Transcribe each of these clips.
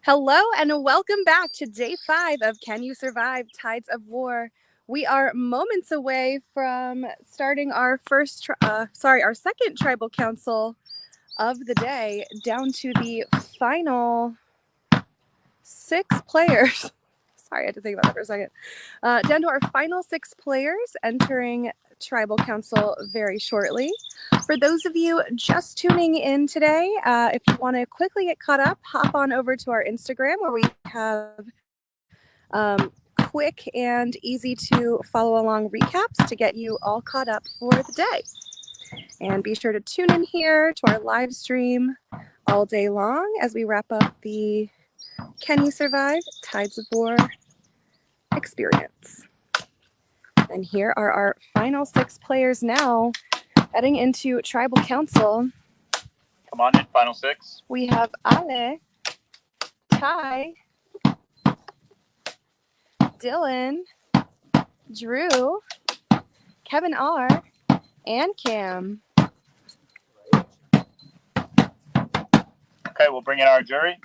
Hello and welcome back to day 5 of Can You Survive Tides of War. We are moments away from starting our our second tribal council of the day, down to the final 6 players. Sorry, I had to think about that for a second. Down to our final 6 players entering tribal council very shortly. For those of you just tuning in today, if you want to quickly get caught up, hop on over to our Instagram where we have quick and easy to follow along recaps to get you all caught up for the day. And be sure to tune in here to our live stream all day long as we wrap up the Can You Survive Tides of War experience. And here are our final 6 players now heading into tribal council. Come on in, final 6. We have Ale, Ty, Dylan, Drew, Kevin R, and Cam. Okay, we'll bring in our jury.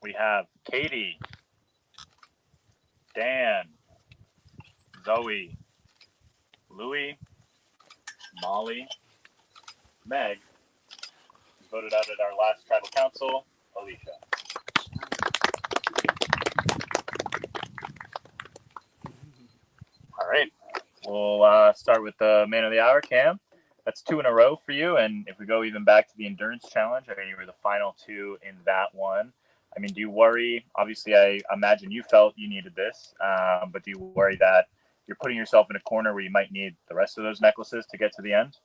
We have Katie, Dan, Zoe, Louie, Molly, Meg, who voted out at our last tribal council, Alicia. All right, we'll start with the man of the hour, Cam. That's 2 in a row for you, and if we go even back to the endurance challenge, I mean, you were the final 2 in that one. I mean, do you worry? Obviously, I imagine you felt you needed this, but do you worry that you're putting yourself in a corner where you might need the rest of those necklaces to get to the end?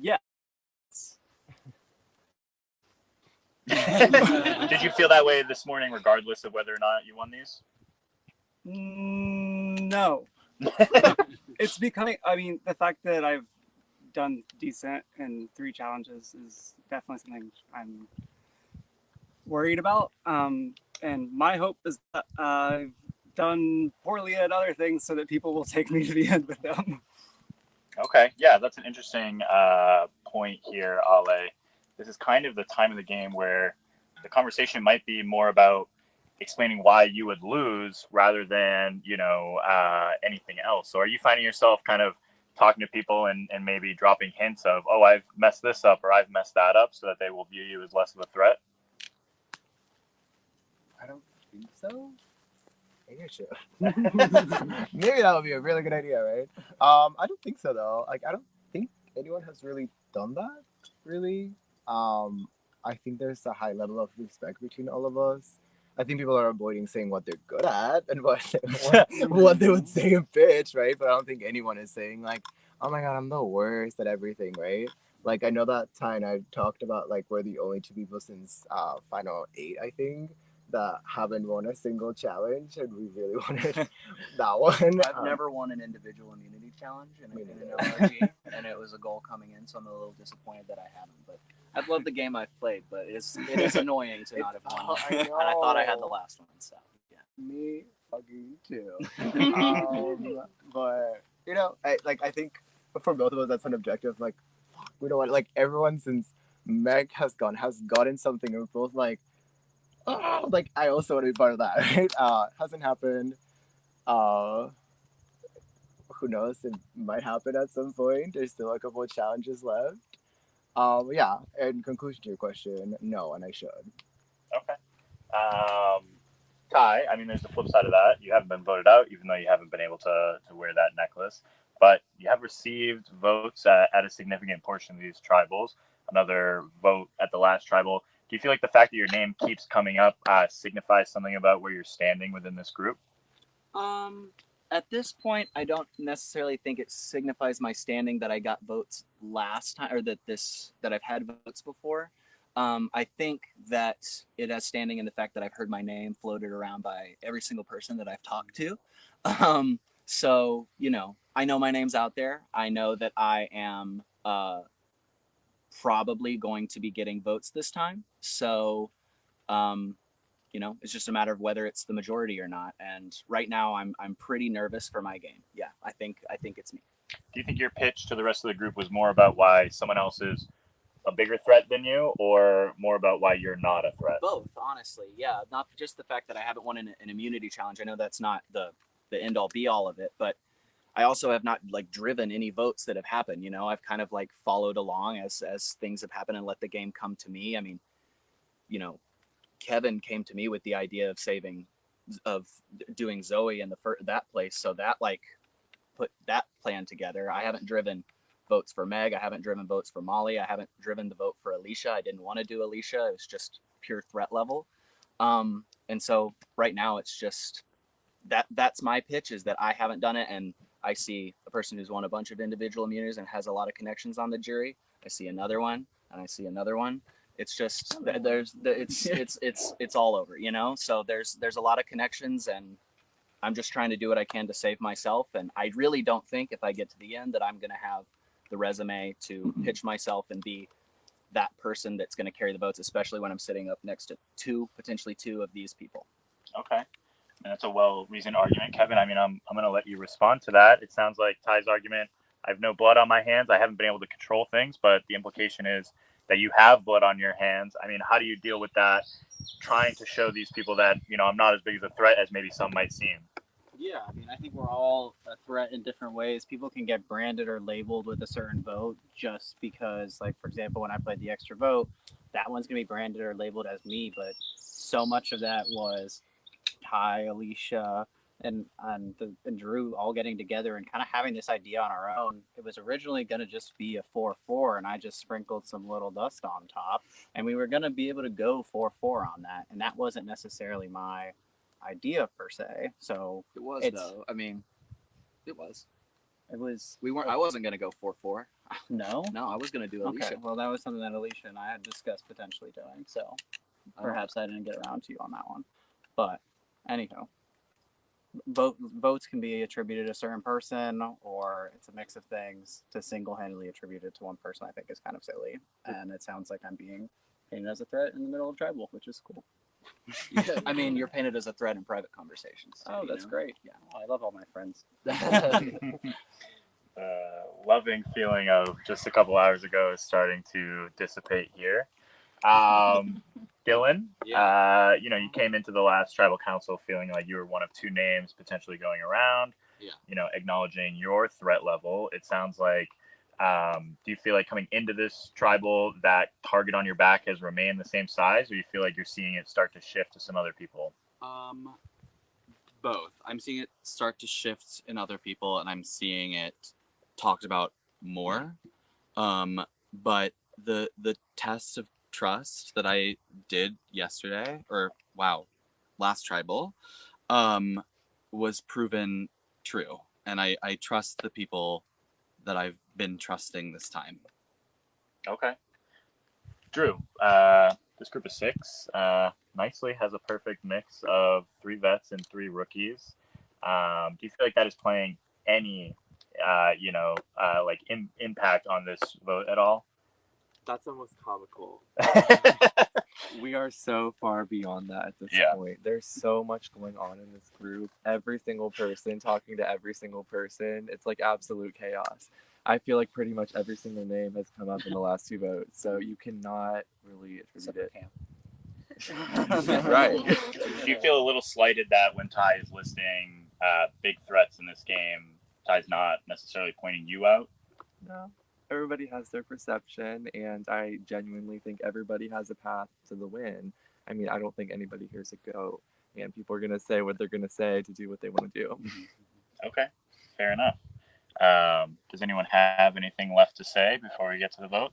Yeah. Did you feel that way this morning, regardless of whether or not you won these? No. It's becoming, the fact that I've done decent in 3 challenges is definitely something I'm worried about. And my hope is that I've done poorly at other things so that people will take me to the end with them. Okay, yeah, that's an interesting point here, Ale. This is kind of the time of the game where the conversation might be more about explaining why you would lose rather than, anything else. So are you finding yourself kind of talking to people and maybe dropping hints of, oh, I've messed this up or I've messed that up so that they will view you as less of a threat? I don't think so. Maybe I should. Maybe that would be a really good idea, right? I don't think so though. Like, I don't think anyone has really done that. Really. I think there's a high level of respect between all of us. I think people are avoiding saying what they're good at and what they would say in pitch, right? But I don't think anyone is saying like, "Oh my god, I'm the worst at everything," right? Like, I know that time I talked about like we're the only 2 people since final 8, I think, that haven't won a single challenge, and we really wanted that one. I've never won an individual immunity challenge in an LRG, and it was a goal coming in, so I'm a little disappointed that I haven't. But I've loved the game I've played, but it is annoying to not have won. And I thought I had the last one, so yeah. Me fucking too. But I think for both of us that's an objective. Like, we don't want, like, everyone since Meg has gotten something, and we're both like, oh, like, I also want to be part of that, right? Hasn't happened. Who knows? It might happen at some point. There's still a couple of challenges left. Yeah. In conclusion to your question, no, and I should. Okay. Ty, I mean, there's the flip side of that. You haven't been voted out, even though you haven't been able to wear that necklace. But you have received votes at a significant portion of these tribals. Another vote at the last tribal. Do you feel like the fact that your name keeps coming up signifies something about where you're standing within this group? At this point, I don't necessarily think it signifies my standing that I got votes last time, or that I've had votes before. I think that it has standing in the fact that I've heard my name floated around by every single person that I've talked to. So, I know my name's out there. I know that I am probably going to be getting votes this time. So You know, it's just a matter of whether it's the majority or not. And right now, I'm pretty nervous for my game. Yeah, I think it's me. Do you think your pitch to the rest of the group was more about why someone else is a bigger threat than you, or more about why you're not a threat? Both, honestly. Yeah, not just the fact that I haven't won an immunity challenge. I know that's not the end all be all of it, but I also have not like driven any votes that have happened. You know, I've kind of like followed along as things have happened and let the game come to me. I mean, you know, Kevin came to me with the idea of doing Zoe in that place, so that like put that plan together. I haven't driven votes for Meg. I haven't driven votes for Molly. I haven't driven the vote for Alicia. I didn't want to do Alicia. It was just pure threat level. And so right now it's just that's my pitch, is that I haven't done it, and I see a person who's won a bunch of individual immunities and has a lot of connections on the jury. I see another one, and I see another one. It's just it's all over, you know. So there's a lot of connections, and I'm just trying to do what I can to save myself. And I really don't think if I get to the end that I'm going to have the resume to pitch myself and be that person that's going to carry the votes, especially when I'm sitting up next to potentially two of these people. Okay. And that's a well-reasoned argument, Kevin. I mean, I'm going to let you respond to that. It sounds like Ty's argument, I have no blood on my hands. I haven't been able to control things, but the implication is that you have blood on your hands. I mean, how do you deal with that, trying to show these people that, you know, I'm not as big of a threat as maybe some might seem? Yeah, I mean, I think we're all a threat in different ways. People can get branded or labeled with a certain vote just because, like, for example, when I played the extra vote, that one's going to be branded or labeled as me, but so much of that was Ty, Alicia, and Drew all getting together and kind of having this idea on our own. It was originally going to just be a 4-4, and I just sprinkled some little dust on top, and we were going to be able to go 4-4 on that, and that wasn't necessarily my idea per se. So It was though. I mean, it was. It was. We weren't. I wasn't going to go 4-4. No. No, I was going to do Alicia. Okay. Well, that was something that Alicia and I had discussed potentially doing. So perhaps I didn't get around to you on that one. But anyhow, votes can be attributed to a certain person, or it's a mix of things. To single-handedly attribute it to one person, I think, is kind of silly. And it sounds like I'm being painted as a threat in the middle of tribal, which is cool. Yeah, I mean, you're painted as a threat in private conversations. Oh, that's great. Yeah, well, I love all my friends. Loving feeling of just a couple hours ago is starting to dissipate here. Dylan, you know, you came into the last tribal council feeling like you were one of two names potentially going around. Yeah. You know, acknowledging your threat level. It sounds like, do you feel like coming into this tribal, that target on your back has remained the same size, or you feel like you're seeing it start to shift to some other people? Both. I'm seeing it start to shift in other people, and I'm seeing it talked about more. But the test of trust that I did yesterday, or last tribal, was proven true, and I trust the people that I've been trusting this time. Okay. Drew, this group of six nicely has a perfect mix of 3 vets and 3 rookies. Do you feel like that is playing any, impact on this vote at all? That's almost comical. We are so far beyond that at this point. There's so much going on in this group. Every single person talking to every single person. It's like absolute chaos. I feel like pretty much every single name has come up in the last 2 votes, so you cannot really attribute it. Right. Do you feel a little slighted that when Ty is listing big threats in this game, Ty's not necessarily pointing you out? No. Everybody has their perception, and I genuinely think everybody has a path to the win. I mean, I don't think anybody here's a goat, and people are going to say what they're going to say to do what they want to do. Okay, fair enough. Does anyone have anything left to say before we get to the vote?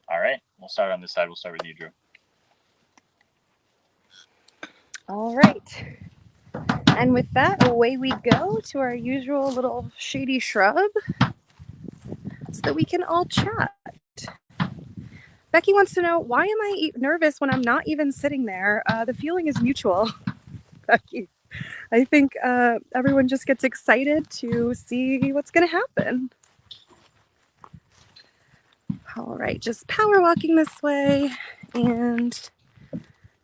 All right, we'll start on this side. We'll start with you, Drew. All right. And with that, away we go to our usual little shady shrub so that we can all chat. Becky wants to know, why am I nervous when I'm not even sitting there? The feeling is mutual, Becky. I think everyone just gets excited to see what's going to happen. All right, just power walking this way, and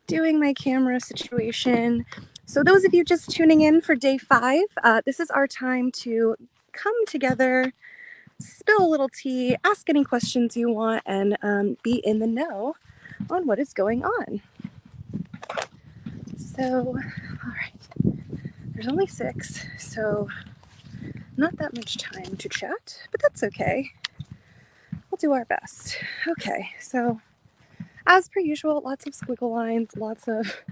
doing my camera situation. So those of you just tuning in for day 5, this is our time to come together, spill a little tea, ask any questions you want, and be in the know on what is going on. So, all right, there's only 6, so not that much time to chat, but that's okay. We'll do our best. Okay, so as per usual, lots of squiggle lines, lots of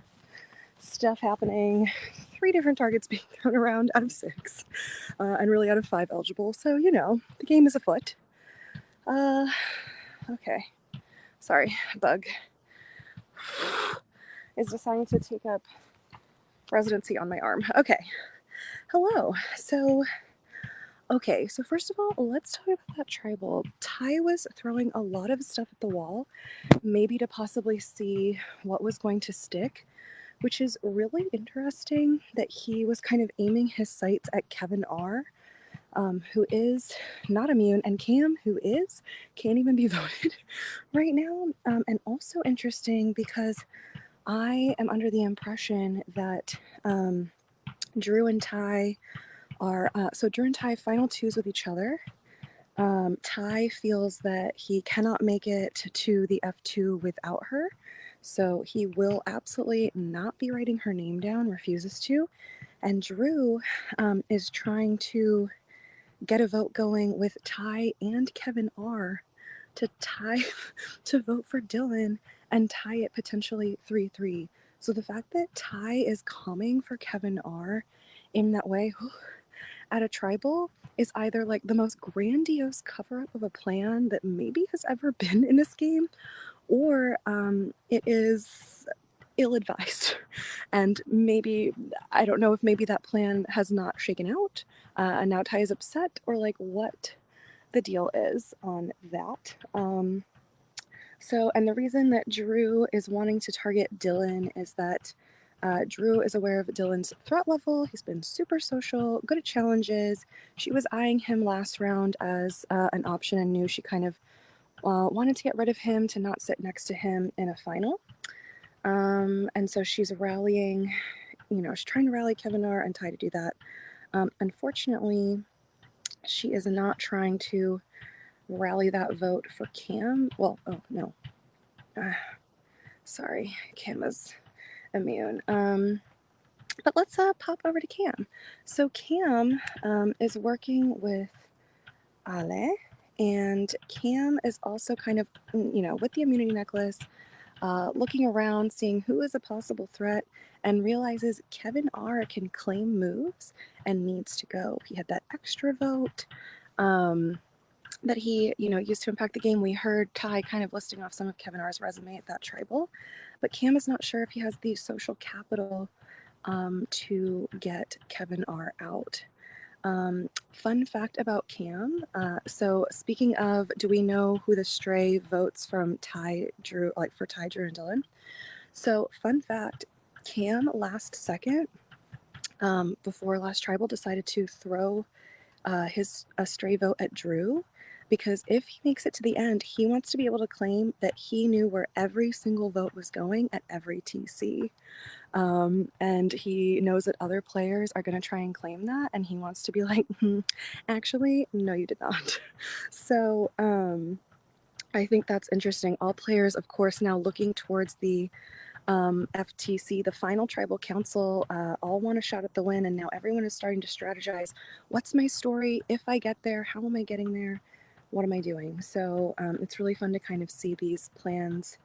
stuff happening. 3 different targets being thrown around out of 6, and really out of 5 eligible. So, you know, the game is afoot. Okay. Sorry, bug is deciding to take up residency on my arm. Okay. Hello. So first of all, let's talk about that tribal. Ty was throwing a lot of stuff at the wall, maybe to possibly see what was going to stick, which is really interesting that he was kind of aiming his sights at Kevin R., who is not immune, and Cam, who can't even be voted right now. And also interesting because I am under the impression that Drew and Ty are, Drew and Ty final 2s with each other. Ty feels that he cannot make it to the F2 without her, so he will absolutely not be writing her name down, refuses to. And Drew is trying to get a vote going with Ty and Kevin R. to vote for Dylan and tie it potentially 3-3. So the fact that Ty is coming for Kevin R. in that way at a tribal is either like the most grandiose cover-up of a plan that maybe has ever been in this game, or it is ill-advised. And maybe, I don't know if maybe that plan has not shaken out, and now Ty is upset, or like what the deal is on that. And the reason that Drew is wanting to target Dylan is that Drew is aware of Dylan's threat level. He's been super social, good at challenges. She was eyeing him last round as an option and knew she kind of wanted to get rid of him to not sit next to him in a final. And so she's rallying, she's trying to rally Kevin R. and Ty to do that. Unfortunately, she is not trying to rally that vote for Cam. Well, oh no. Sorry, Cam is immune. But let's pop over to Cam. So Cam is working with Ale, and Cam is also kind of, with the immunity necklace, looking around, seeing who is a possible threat, and realizes Kevin R. can claim moves and needs to go. He had that extra vote that he, used to impact the game. We heard Ty kind of listing off some of Kevin R.'s resume at that tribal, but Cam is not sure if he has the social capital to get Kevin R. out. Fun fact about Cam. So speaking of, do we know who the stray votes from Ty, Drew, like for Ty, Drew, and Dylan? So fun fact, Cam last second, before last tribal, decided to throw a stray vote at Drew, because if he makes it to the end, he wants to be able to claim that he knew where every single vote was going at every TC. And he knows that other players are going to try and claim that, and he wants to be like, actually, no, you did not. So I think that's interesting. All players, of course, now looking towards the FTC, the final tribal council, all want a shot at the win, and now everyone is starting to strategize. What's my story? If I get there, how am I getting there? What am I doing? So it's really fun to kind of see these plans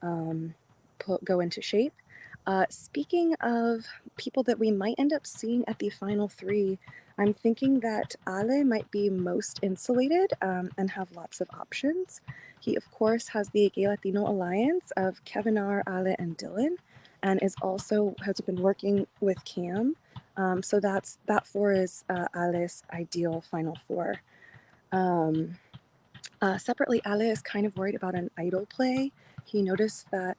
go into shape. Speaking of people that we might end up seeing at the final 3, I'm thinking that Ale might be most insulated and have lots of options. He, of course, has the Gay Latino Alliance of Kevin R., Ale, and Dylan, and has been working with Cam. So that 4 is Ale's ideal final 4. Separately, Ale is kind of worried about an idol play. He noticed that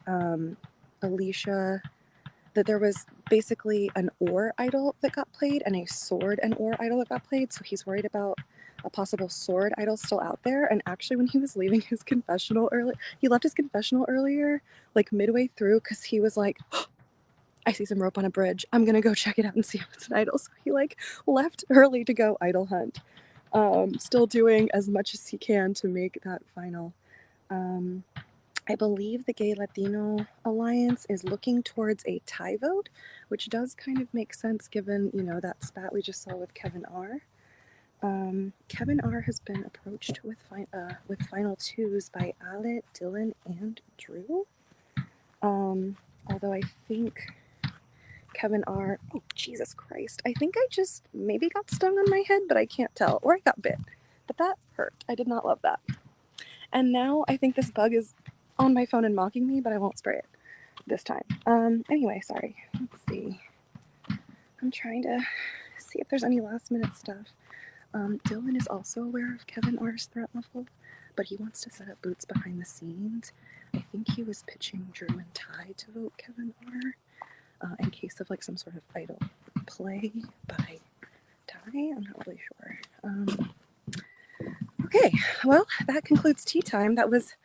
that there was basically an ore idol that got played and a sword and ore idol that got played, so he's worried about a possible sword idol still out there. And actually, when he was leaving his confessional earlier, he left his confessional earlier, like midway through, because he was like, I see some rope on a bridge. I'm gonna go check it out and see if it's an idol. So he like left early to go idol hunt. Still doing as much as he can to make that final. I believe the Gay Latino Alliance is looking towards a tie vote, which does kind of make sense given, you know, that spat we just saw with Kevin R. Kevin R has been approached with final twos by Alit, Dylan, and Drew. Although I think Kevin R. Oh, Jesus Christ. I think I just maybe got stung on my head, but I can't tell. Or I got bit. But that hurt. I did not love that. And now I think this bug is on my phone and mocking me, but I won't spray it this time. Anyway, sorry. Let's see. I'm trying to see if there's any last minute stuff. Dylan is also aware of Kevin R's threat level, but he wants to set up boots behind the scenes. I think he was pitching Drew and Ty to vote Kevin R in case of like some sort of idol play by Ty. I'm not really sure. Okay, well, that concludes tea time. That was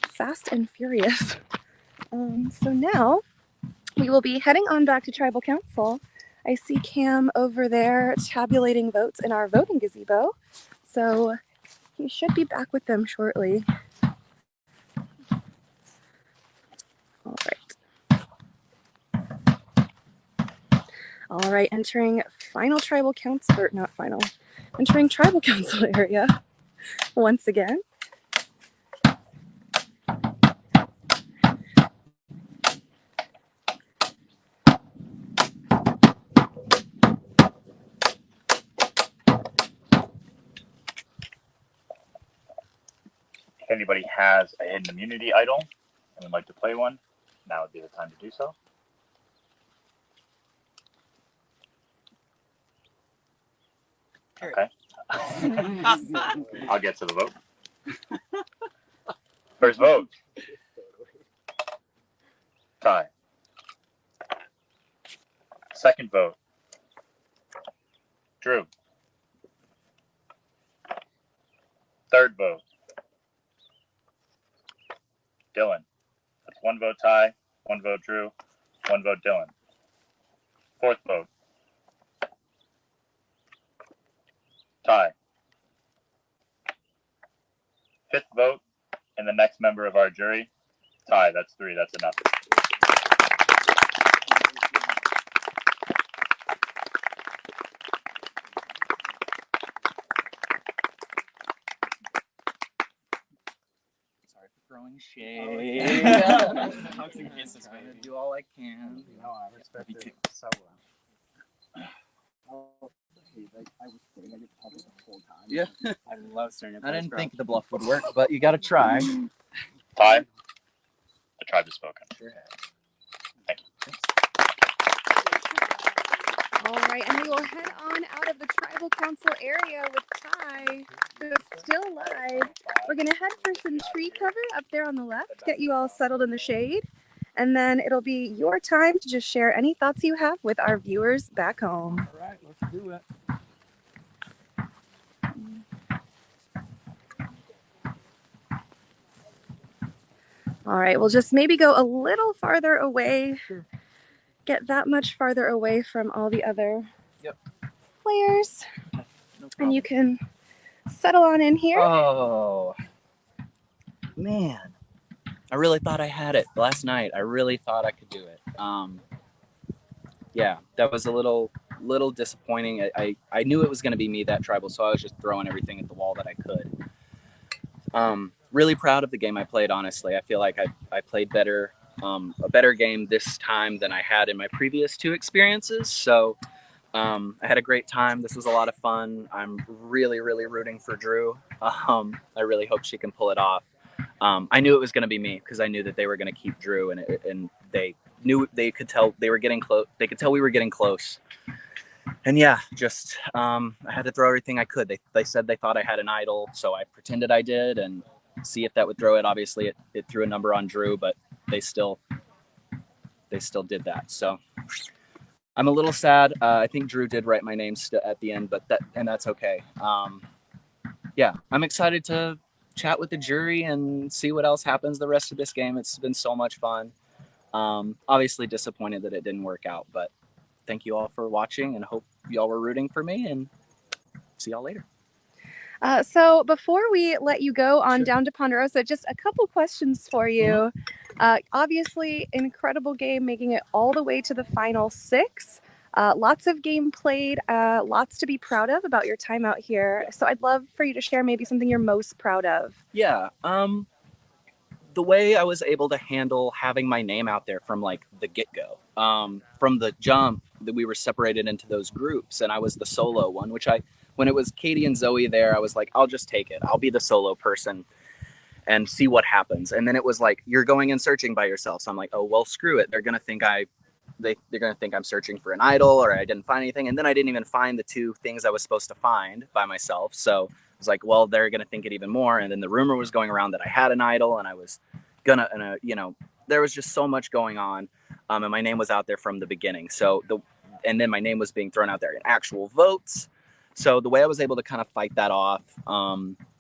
fast and furious. So now we will be heading on back to Tribal Council. I see Cam over there tabulating votes in our voting gazebo. So he should be back with them shortly. All right. All right, entering final Tribal Council, or not final, entering Tribal Council area once again. If anybody has a hidden immunity idol and would like to play one, now would be the time to do so. Okay. I'll get to the vote. First vote. Ty. Second vote. Drew. Third vote. Dylan. That's one vote Ty, one vote Drew, one vote Dylan. Fourth vote. Ty. Fifth vote, and the next member of our jury. Ty, that's 3, that's enough. Sorry for throwing shade. I'm gonna do all I can. No, I respect it so well. I was sitting at your public the whole time. Yeah. I love staring at I didn't think the bluff would work, but you gotta try. Ty, the tribe has spoken. Thank you. All right, and we will head on out of the Tribal Council area with Ty, who is still live. We're going to head for some tree cover up there on the left, get you all settled in the shade, and then it'll be your time to just share any thoughts you have with our viewers back home. All right, let's do it. All right, we'll just maybe go a little farther away. Sure. Get that much farther away from all the other players. No and you can settle on in here. Oh, man. I really thought I had it last night. I really thought I could do it. Yeah, that was a little disappointing. I knew it was going to be me, that tribal, so I was just throwing everything at the wall that I could. Really proud of the game I played, honestly. I feel like I played better, a better game this time than I had in my previous 2 experiences. So I had a great time. This was a lot of fun. I'm really, really rooting for Drew. I really hope she can pull it off. I knew it was going to be me because I knew that they were going to keep Drew, and they knew, they could tell they were getting close. They could tell we were getting close. And yeah, just I had to throw everything I could. They said they thought I had an idol, so I pretended I did and see if that would throw it. Obviously, it threw a number on Drew, but they still did that. So I'm a little sad. I think Drew did write my name at the end, but that's okay. yeah, I'm excited to chat with the jury and see what else happens the rest of this game. It's been so much fun. Obviously disappointed that it didn't work out, but thank you all for watching and hope y'all were rooting for me, and see y'all later. So before we let you go on down to Ponderosa, just a couple questions for you. Obviously, incredible game, making it all the way to the final 6. Lots of game played, lots to be proud of about your time out here. So I'd love for you to share maybe something you're most proud of. Yeah, the way I was able to handle having my name out there from like the get-go, from the jump, that we were separated into those groups, and I was the solo one, which when it was Katie and Zoe there, I was like, I'll just take it. I'll be the solo person and see what happens. And then it was like, you're going and searching by yourself. So I'm like, oh, well, screw it. They're going to think they're going to think I'm searching for an idol, or I didn't find anything. And then I didn't even find the 2 things I was supposed to find by myself. So I was like, well, they're going to think it even more. And then the rumor was going around that I had an idol, and I was there was just so much going on. And my name was out there from the beginning. And then my name was being thrown out there in actual votes. So the way I was able to kind of fight that off,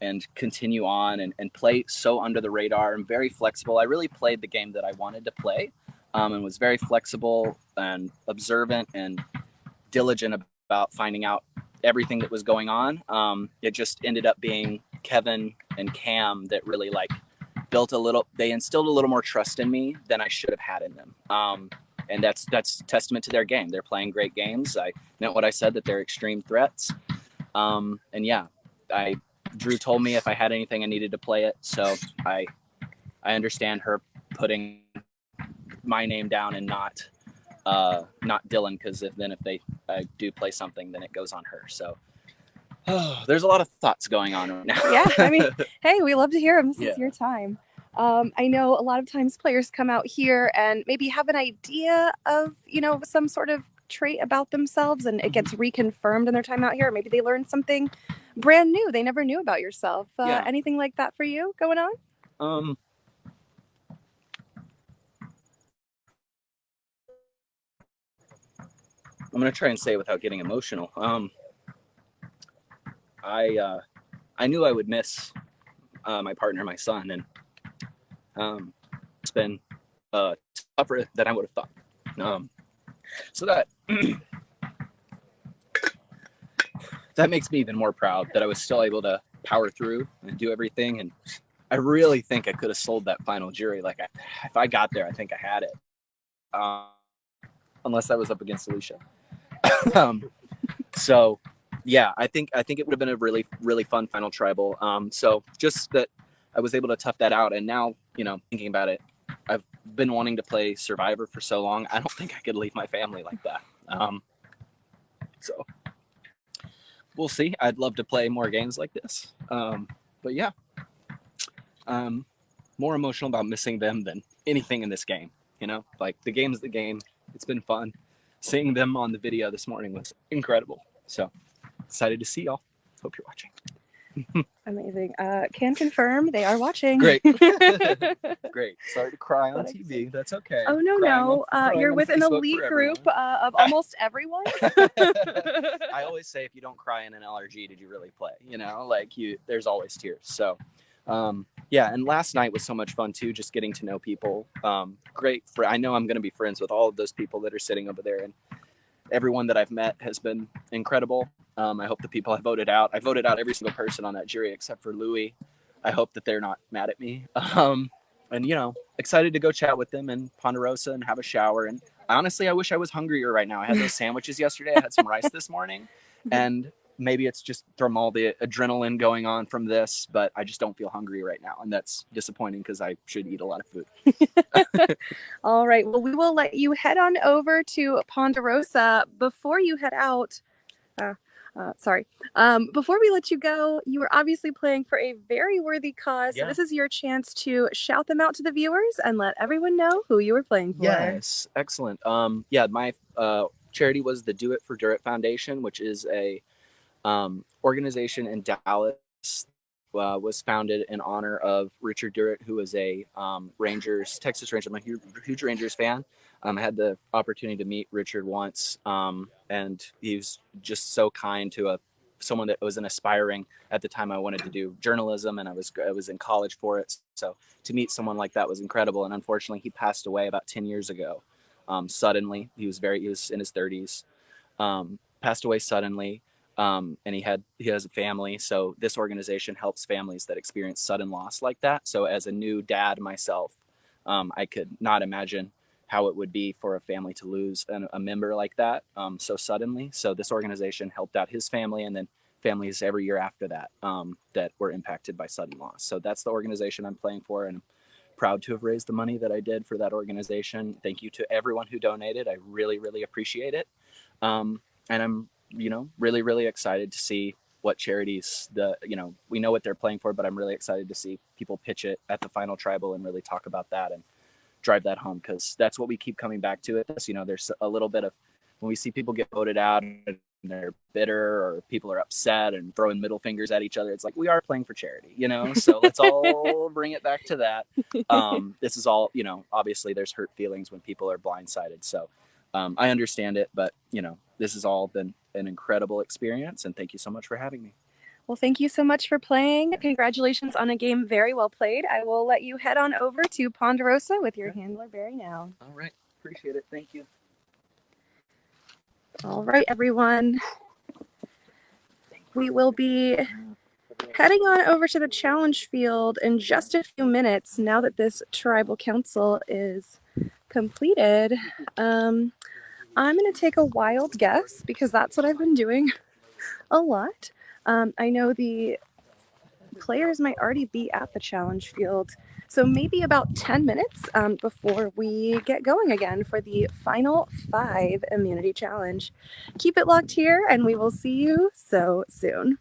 and continue on and play so under the radar and very flexible. I really played the game that I wanted to play, and was very flexible and observant and diligent about finding out everything that was going on. It just ended up being Kevin and Cam that really they instilled a little more trust in me than I should have had in them. And that's testament to their game. They're playing great games. I meant what I said, that they're extreme threats. And yeah, Drew told me if I had anything, I needed to play it. So I understand her putting my name down and not Dylan, because if I do play something, then it goes on her. So there's a lot of thoughts going on right now. Yeah, I mean, hey, we love to hear them. This Yeah. is your time. I know a lot of times players come out here and maybe have an idea of, some sort of trait about themselves, and it gets reconfirmed in their time out here. Maybe they learned something brand new they never knew about yourself. Yeah. Anything like that for you going on? I'm gonna try and say it without getting emotional. I knew I would miss my partner, my son, and it's been tougher than I would have thought. So that that makes me even more proud that I was still able to power through and do everything. And I really think I could have sold that final jury. Like, if I got there, I think I had it. Unless I was up against Alicia. So yeah, I think it would have been a really, really fun final tribal. So just that I was able to tough that out. And now, thinking about it, I've been wanting to play Survivor for so long. I don't think I could leave my family like that. So we'll see. I'd love to play more games like this. But yeah, more emotional about missing them than anything in this game. Like, the game's the game. It's been fun. Seeing them on the video this morning was incredible. So excited to see y'all. Hope you're watching. Amazing. Can confirm they are watching. Great. Great. Sorry to cry on TV. That's okay. Oh, no. You're with an elite group of almost everyone. I always say, if you don't cry in an LRG, did you really play? There's always tears. So yeah, and last night was so much fun too, just getting to know people. I know I'm going to be friends with all of those people that are sitting over there, and everyone that I've met has been incredible. I hope the people I voted out every single person on that jury except for Louie. I hope that they're not mad at me. And excited to go chat with them in Ponderosa and have a shower. And honestly, I wish I was hungrier right now. I had those sandwiches yesterday. I had some rice this morning, and maybe it's just from all the adrenaline going on from this, but I just don't feel hungry right now. And that's disappointing, because I should eat a lot of food. All right. Well, we will let you head on over to Ponderosa. Before you head out, before we let you go, you were obviously playing for a very worthy cause. Yeah. So this is your chance to shout them out to the viewers and let everyone know who you were playing for. Yes. Excellent. My charity was the Do It for Durrett Foundation, which is a organization in Dallas. Was founded in honor of Richard Durrett, who was a Texas Ranger. I'm a huge Rangers fan. I had the opportunity to meet Richard once, and he was just so kind to someone that was an aspiring at the time. I wanted to do journalism, and I was in college for it. So to meet someone like that was incredible. And unfortunately, he passed away about 10 years ago. Suddenly, he was in his 30s. Passed away suddenly. And he has a family. So this organization helps families that experience sudden loss like that. So as a new dad myself, I could not imagine how it would be for a family to lose a member like that so suddenly. So this organization helped out his family, and then families every year after that that were impacted by sudden loss. So that's the organization I'm playing for, and I'm proud to have raised the money that I did for that organization. Thank you to everyone who donated. I really, really appreciate it. And I'm, really, really excited to see what charities we know what they're playing for, but I'm really excited to see people pitch it at the final tribal and really talk about that and drive that home, because that's what we keep coming back to at this. There's a little bit of, when we see people get voted out and they're bitter or people are upset and throwing middle fingers at each other, it's like, we are playing for charity, so let's all bring it back to that. This is all, obviously there's hurt feelings when people are blindsided, so I understand it, but this has all been an incredible experience, and thank you so much for having me. Well, thank you so much for playing. Congratulations on a game very well played. I will let you head on over to Ponderosa with your handler, Barry, now. All right. Appreciate it. Thank you. All right, everyone. We will be heading on over to the challenge field in just a few minutes now that this tribal council is completed. I'm going to take a wild guess because that's what I've been doing a lot. I know the players might already be at the challenge field, so maybe about 10 minutes before we get going again for the final 5 immunity challenge. Keep it locked here, and we will see you so soon.